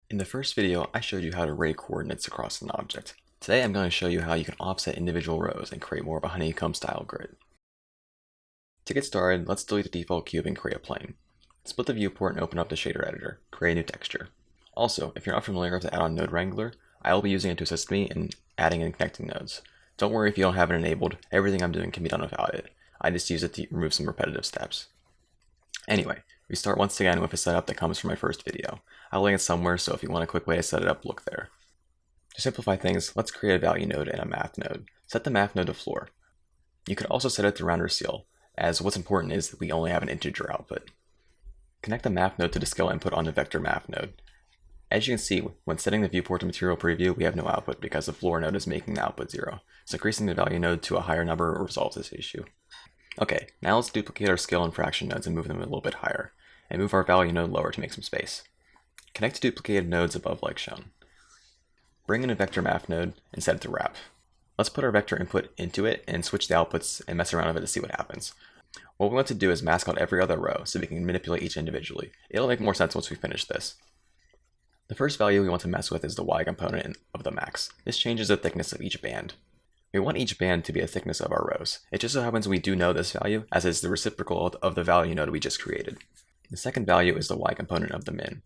In the first video, I showed you how to array coordinates across an object. Today I'm going to show you how you can offset individual rows and create more of a honeycomb style grid. To get started, let's delete the default cube and create a plane. Split the viewport and open up the shader editor. Create a new texture. Also, if you're not familiar with the add-on Node Wrangler, I will be using it to assist me in adding and connecting nodes. Don't worry if you don't have it enabled, everything I'm doing can be done without it. I just use it to remove some repetitive steps. Anyway, we start once again with a setup that comes from my first video. I'll link it somewhere, so if you want a quick way to set it up, look there. To simplify things, let's create a value node and a math node. Set the math node to floor. You could also set it to round or ceil, as what's important is that we only have an integer output. Connect the math node to the scale input on the vector math node. As you can see, when setting the viewport to material preview, we have no output because the floor node is making the output 0. So increasing the value node to a higher number resolves this issue. Okay, now let's duplicate our scale and fraction nodes and move them a little bit higher, and move our value node lower to make some space. Connect to duplicated nodes above like shown. Bring in a vector math node and set it to wrap. Let's put our vector input into it and switch the outputs and mess around with it to see what happens. What we want to do is mask out every other row so we can manipulate each individually. It'll make more sense once we finish this. The first value we want to mess with is the y component of the max. This changes the thickness of each band. We want each band to be the thickness of our rows. It just so happens we do know this value, as it's the reciprocal of the value node we just created. The second value is the y component of the min.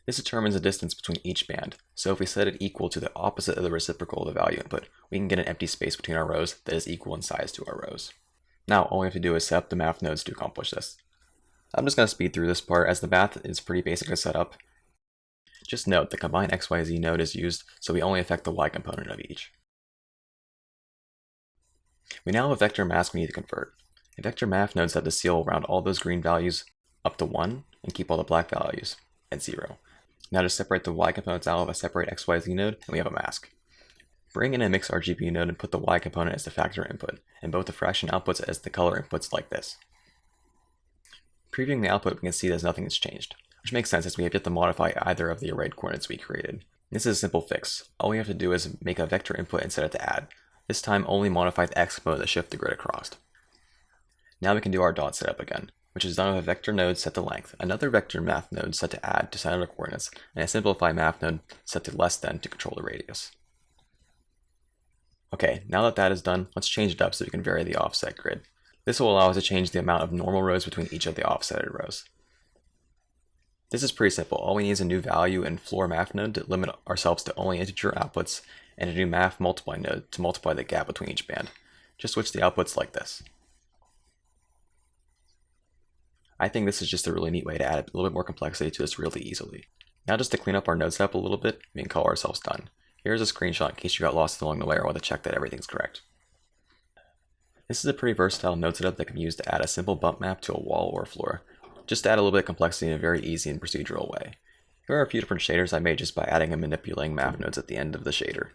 This determines the distance between each band, so if we set it equal to the opposite of the reciprocal of the value input, we can get an empty space between our rows that is equal in size to our rows. Now all we have to do is set up the math nodes to accomplish this. I'm just going to speed through this part as the math is pretty basic to set up. Just note the combine xyz node is used, so we only affect the y component of each. We now have a vector mask we need to convert. A vector math node set the ceil around all those green values up to 1 and keep all the black values at 0. Now to separate the y components out of a separate xyz node, and we have a mask. Bring in a mix RGB node and put the y component as the factor input, and both the fraction outputs as the color inputs like this. Previewing the output, we can see that nothing has changed, which makes sense as we have yet to modify either of the arrayed coordinates we created. This is a simple fix. All we have to do is make a vector input and set it to add. This time only modify the x component to shift the grid across. Now we can do our dot setup again, which is done with a vector node set to length, another vector math node set to add to center the coordinates, and a simplified math node set to less than to control the radius. Okay, now that that is done, let's change it up so we can vary the offset grid. This will allow us to change the amount of normal rows between each of the offsetted rows. This is pretty simple. All we need is a new value in floor math node to limit ourselves to only integer outputs, and a new math multiply node to multiply the gap between each band. Just switch the outputs like this. I think this is just a really neat way to add a little bit more complexity to this really easily. Now just to clean up our node setup a little bit, we can call ourselves done. Here's a screenshot in case you got lost along the way or want to check that everything's correct. This is a pretty versatile node setup that can be used to add a simple bump map to a wall or floor, just to add a little bit of complexity in a very easy and procedural way. Here are a few different shaders I made just by adding and manipulating math nodes at the end of the shader.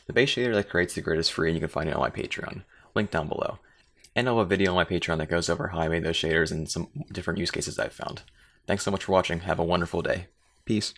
The base shader that creates the grid is free and you can find it on my Patreon, link down below. And I'll have a video on my Patreon that goes over how I made those shaders and some different use cases I've found. Thanks so much for watching, have a wonderful day. Peace.